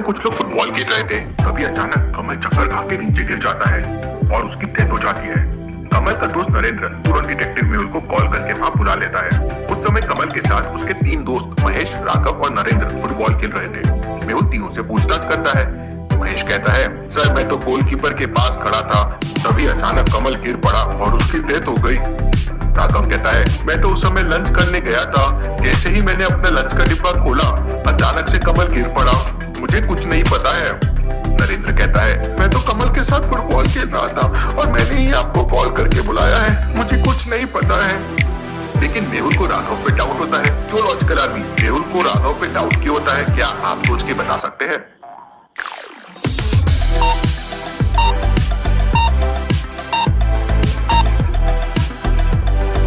में कुछ लोग फुटबॉल खेल रहे थे, तभी अचानक कमल चक्कर खा के नीचे गिर जाता है और उसकी डेथ हो जाती है। कमल का दोस्त नरेंद्र तुरंत डिटेक्टिव मेहुल को कॉल करके वहाँ बुला लेता है। उस समय कमल के साथ उसके 3 दोस्त महेश, राघव और नरेंद्र फुटबॉल खेल रहे थे। मेहुल तीनों से पूछताछ करता है। महेश कहता है, सर मैं तो गोलकीपर के पास खड़ा था, तभी अचानक कमल गिर पड़ा और उसकी डेथ हो गई। राघव कहता है, मैं तो उस समय लंच करने गया था, जैसे ही मैंने अपना लंच का डिब्बा खोला अचानक से कमल गिर पड़ा, मुझे कुछ नहीं पता है। नरेंद्र कहता है, मैं तो कमल के साथ फुटबॉल खेल रहा था और मैंने ही आपको कॉल करके बुलाया है, मुझे कुछ नहीं पता है। लेकिन मेहुल को राघव पे डाउट होता है। क्यों लॉजिकल आदमी, मेहुल को राघव पे डाउट क्यों होता है, क्या आप सोच के बता सकते हैं?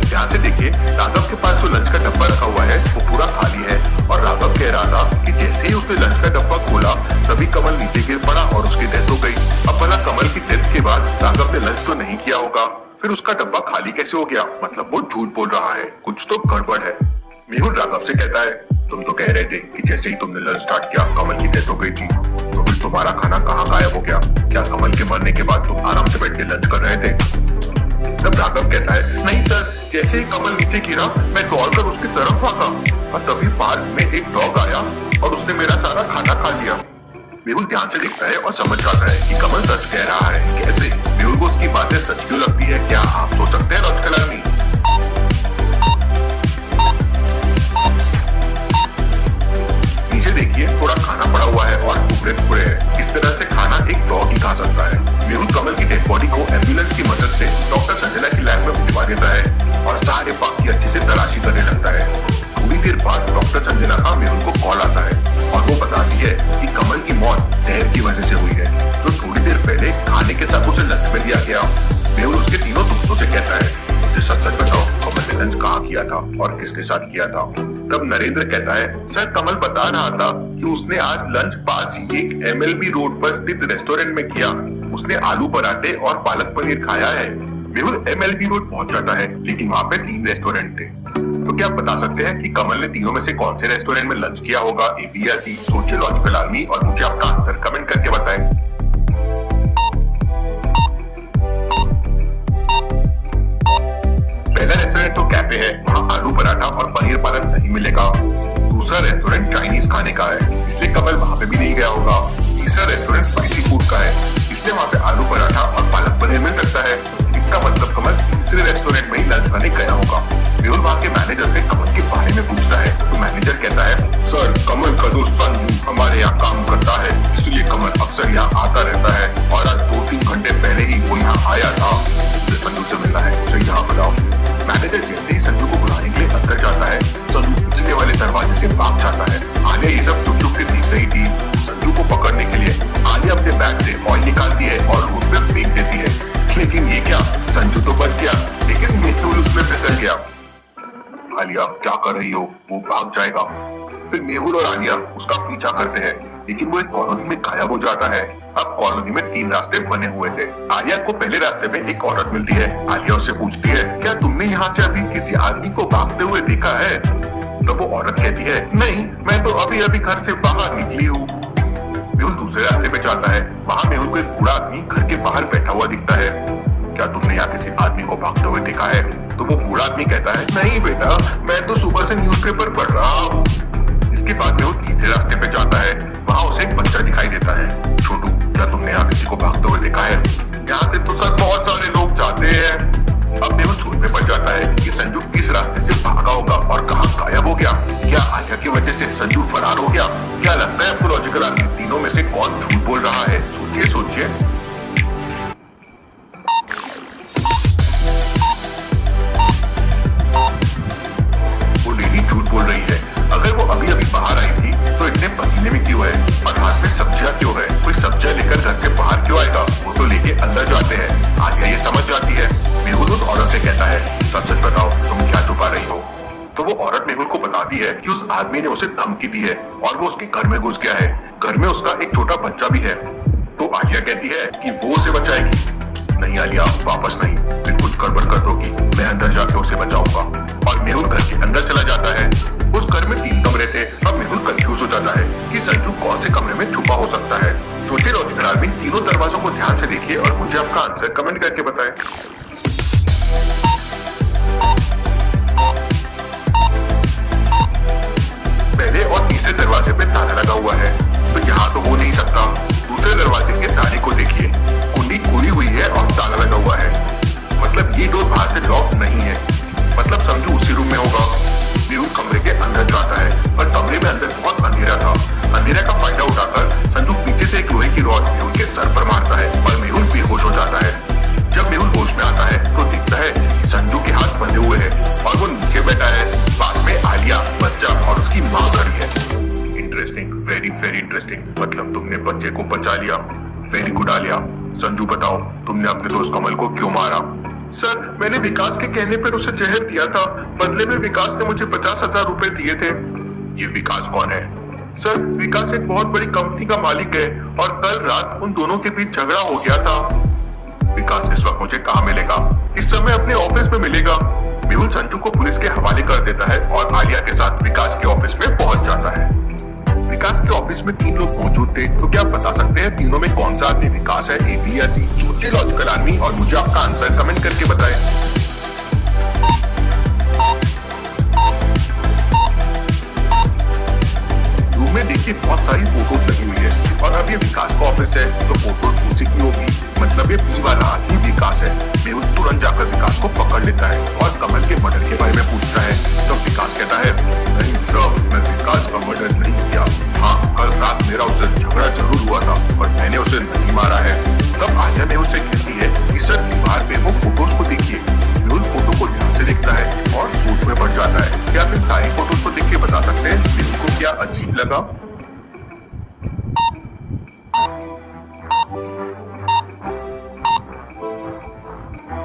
ध्यान से देखिए, राघव के पास जो लंच का डब्बा रखा हुआ है वो पूरा खाली है और राघव कह रहा था कि जैसे ही उसने लंच का डब्बा खोला तभी कमल नीचे गिर पड़ा और उसकी डेथ हो गई। अब भला कमल की डेथ के बाद राघव ने लंच तो नहीं किया होगा, फिर उसका डब्बा खाली कैसे हो गया? मतलब वो झूठ बोल रहा है, कुछ तो गड़बड़ है। मेहुल राघव से कहता है, तुम तो कह रहे थे कि जैसे ही तुमने लंच स्टार्ट किया कमल की डेथ हो गई थी, तो फिर तुम्हारा खाना कहाँ गायब हो गया? क्या कमल के मरने के बाद तुम आराम से बैठ के लंच कर रहे थे? तब राघव कहता है, नहीं सर, जैसे ही कमल नीचे गिरा मैं दौड़कर उसकी तरफ भागा और तभी पार्क में एक डॉग आया और उसने मेरा सारा खाना खा लिया। मेहुल ध्यान से देखता है और समझ जाता है कि कमल सच कह रहा है। कैसे? मेहुल को उसकी बातें सच क्यों लगती है, क्या आप सोच सकते हैं लॉजिकल आदमी? नीचे देखिए, थोड़ा खाना पड़ा हुआ है और टुकड़े टुकड़े हैं। इस तरह से खाना एक डॉग ही खा सकता है। मेहुल कमल की डेड बॉडी को एम्बुलेंस की मदद से डॉक्टर संजना की लैब में भिजवा देता है और सारे पार्क की अच्छे से तलाशी करने लगता है। थोड़ी देर बाद डॉक्टर संजना का मेहुल को कॉल आता है और वो बताती है कि कमल की मौत जहर की वजह से हुई है, जो थोड़ी देर पहले खाने के साथ उसे लंच में दिया गया। मेहुल उसके तीनों दोस्तों से कहता है, मुझे सच सच बताओ कमल ने लंच कहाँ किया था और किसके साथ किया था? तब नरेंद्र कहता है, सर कमल बता रहा था कि उसने आज लंच पास ही एक MLB रोड पर स्थित रेस्टोरेंट में किया। उसने आलू पराठे और पालक पनीर खाया है। मेहुल MLB रोड पहुंच जाता है, लेकिन वहाँ पे 3 रेस्टोरेंट थे। तो क्या आप बता सकते हैं कि कमल ने तीनों में से कौन से रेस्टोरेंट में लंच किया होगा, A, B या C? सोचिए लॉजिकल आदमी और मुझे आपका आंसर कमेंट करके बताएं। पहला रेस्टोरेंट तो कैफे है, वहाँ आलू पराठा और पनीर पालक नहीं मिलेगा। दूसरा रेस्टोरेंट चाइनीज खाने का है, इसलिए कमल वहाँ पे भी नहीं गया होगा। तीसरा रेस्टोरेंट स्पाइसी फूड का है, इसलिए वहाँ पे आलू पराठा और पालक पनीर मिल सकता है। इसका मतलब कमल तीसरे रेस्टोरेंट में ही लंच करने गया होगा। मेहुल वहाँ के मैनेजर से कमल के बारे में पूछता है, तो मैनेजर कहता है, सर कमल का दोस्त संजू हमारे यहाँ काम करता है, इसलिए कमल अक्सर यहाँ आता रहता है और आज 2-3 घंटे पहले ही वो यहाँ आया था। मुझे संजू से मिलना है, उसे यहाँ बुलाओ। मैनेजर जैसे ही संजू को बुलाने के लिए अंदर जाता है, संजू पिछले वाले दरवाजे से भाग जाता है। आलिया ये सब चुप चुप के देख रही थी। संजू को पकड़ने के लिए आलिया अपने बैग से ऑयल निकालती है और रोड पे फेंक देती है, लेकिन ये क्या, संजू तो बच गया, लेकिन मेहुल उसमें फिसल गया। आलिया क्या कर रही हो? वो भाग जाएगा। फिर मेहुल और आलिया उसका पीछा करते हैं, लेकिन वो एक कॉलोनी में गायब हो जाता है। अब कॉलोनी में 3 रास्ते बने हुए थे। आलिया को पहले रास्ते में एक औरत मिलती है। आलिया उससे पूछती है, क्या तुमने यहाँ से अभी किसी आदमी को भागते हुए देखा है? तो वो औरत कहती है, नहीं, मैं तो अभी अभी घर से बाहर निकली हूँ। मेहुल दूसरे रास्ते पे जाता है, वहाँ मेहुल को एक बूढ़ा आदमी घर के बाहर बैठा हुआ दिखता है। क्या तुमने यहाँ किसी आदमी को भागते हुए देखा है? तो वो बूढ़ा आदमी कहता है, नहीं बेटा, मैं तो सुबह से न्यूज़पेपर पढ़ रहा हूँ। इसके बाद मेहुल तीसरे रास्ते पे जाता है, वहाँ उसे एक बच्चा दिखाई देता है। छोटू, क्या तुमने यहाँ किसी को भागते हुए देखा है? यहाँ से तो सर बहुत सारे लोग जाते हैं। अब मेहुल सोच में पड़ जाता है कि संजू किस रास्ते से भागा होगा और कहाँ गायब हो गया। क्या आलिया की वजह से संजू फरार हो गया? क्या लगता है आपको लॉजिकल आदमी, तीनों में से कौन झूठ बोल रहा है? सोचिए सोचिए। वो लेडी झूठ बोल रही है। अगर वो अभी अभी बाहर आई थी तो इतने पसीने में क्यों है और हाथ में सब्जियां क्यों है? कोई सब्जियां लेकर घर से बाहर क्यों आएगा? वो तो लेके अंदर जाते हैं। आलिया ये समझ जाती है। मेहुल उस औरत से कहता है, सच सच बताओ तुम क्या छुपा रही हो? तो वो औरत मेहुल को बताती है कि उस आदमी ने उसे धमकी दी है और वो उसके घर में घुस गया है। घर में उसका एक छोटा बच्चा भी है। तो आलिया कहती है कि वो उसे बचाएगी। नहीं आलिया, वापस नहीं, फिर कुछ गड़बड़ कर दोगी, मैं अंदर जाके उसे बचाऊंगा। और मेहुल घर के अंदर चला जाता है। उस घर में 3 कमरे थे। अब मेहुल कंफ्यूज हो जाता है कि संजू कौन से कमरे में छुपा हो विकास के कहने पर उसे जहर दिया था। बदले में विकास ने मुझे 50,000 रुपए दिए थे। ये विकास कौन है? सर, विकास एक बहुत बड़ी कंपनी का मालिक है और कल रात उन दोनों के बीच झगड़ा हो गया था। विकास इस वक्त मुझे कहाँ मिलेगा? इस समय अपने ऑफिस में मिलेगा। मेहुल संजू को पुलिस के हवाले कर देता है और आलिया के साथ विकास के ऑफिस में पहुंच जाता है। विकास के ऑफिस में 3 लोग मौजूद थे, तो क्या आप बता सकते हैं तीनों में कौन सा आदमी विकास है, ए, बी या सी? सोचिए लॉजिकल आदमी और मुझे आपका आंसर कमेंट करके बताएं। रूम में देखिए बहुत सारी फोटोज लगी हुई है और अब ये विकास का ऑफिस है तो फोटोज उसी की होगी, मतलब ये पी वाला आदमी विकास है। मेहुल तुरंत जाकर विकास को पकड़ लेता है और कमल के मर्डर के बारे में पूछता है। तो विकास कहता है, नहीं सर, मैं विकास का मर्डर नहीं किया। हाँ, कल रात मेरा उससे झगड़ा जरूर हुआ था पर मैंने उसे नहीं मारा है। तब आलिया मेहुल से कहती है कि सर, दीवार पे वो फोटोज को देखिए। मेहुल फोटो को ध्यान से देखता है और सोच में पड़ जाता है। क्या आप इन सारी फोटोज को देख के बता सकते हैं मेहुल को क्या अजीब लगा?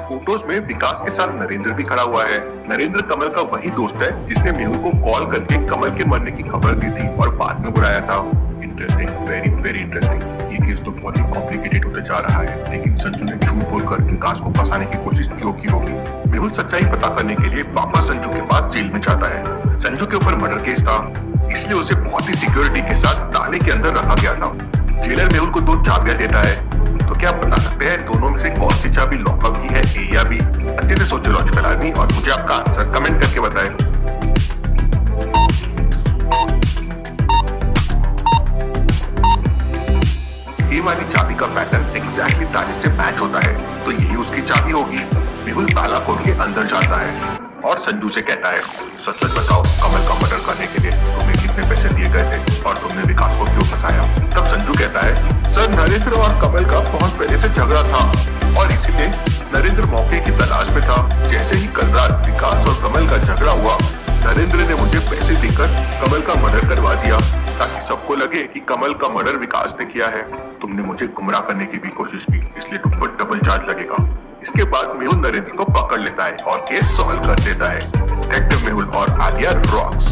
फोटोज में विकास के साथ नरेंद्र भी खड़ा हुआ है। नरेंद्र कमल का वही दोस्त है जिसने मेहुल को कॉल करके कमल के मरने की खबर दी थी और बाद में बुलाया था। Interesting, very very interesting. ये केस तो बहुत ही कॉम्प्लिकेटेड होते जा रहा है, लेकिन संजू ने झूठ बोलकर विकास को फंसाने की कोशिश क्यों की होगी? मेहुल सच्चाई पता करने के लिए वापस संजू के पास जेल में जाता है। संजू के ऊपर मर्डर केस था, इसलिए उसे बहुत ही सिक्योरिटी के साथ ताले के अंदर रखा गया था। जेलर मेहुल को 2 चाबियां देता है, तो क्या आप बता सकते हैं दोनों में से कौन सी चाबी लॉकअप की है, ए या बी? अच्छे से सोचो लॉजिकल आदमी और मुझे आपका आंसर कमेंट करके बताएं। ए वाली चाबी का पैटर्न एग्जैक्टली ताले से मैच होता है, तो यही उसकी चाबी होगी। मेहुल ताला खोल के अंदर जाता है और संजू से कहता है, सच सच बताओ, कमल का मर्डर करने के लिए तुम्हें कितने पैसे दिए गए थे और तुमने विकास को क्यों फंसाया? तब संजू कहता है, सर, नरेंद्र और कमल का बहुत पहले से झगड़ा था और इसीलिए नरेंद्र मौके की तलाश में था। जैसे ही कल रात विकास और कमल का झगड़ा हुआ, नरेंद्र ने मुझे पैसे देकर कमल का मर्डर करवा दिया ताकि सबको लगे कि कमल का मर्डर विकास ने किया है। तुमने मुझे गुमराह करने की भी कोशिश की, इसलिए तुम पर डबल चार्ज लगेगा। इसके बाद मेहुल नरेंद्र को पकड़ लेता है और केस सॉल्व कर देता है। डिटेक्टिव मेहुल और आलिया रॉक्स।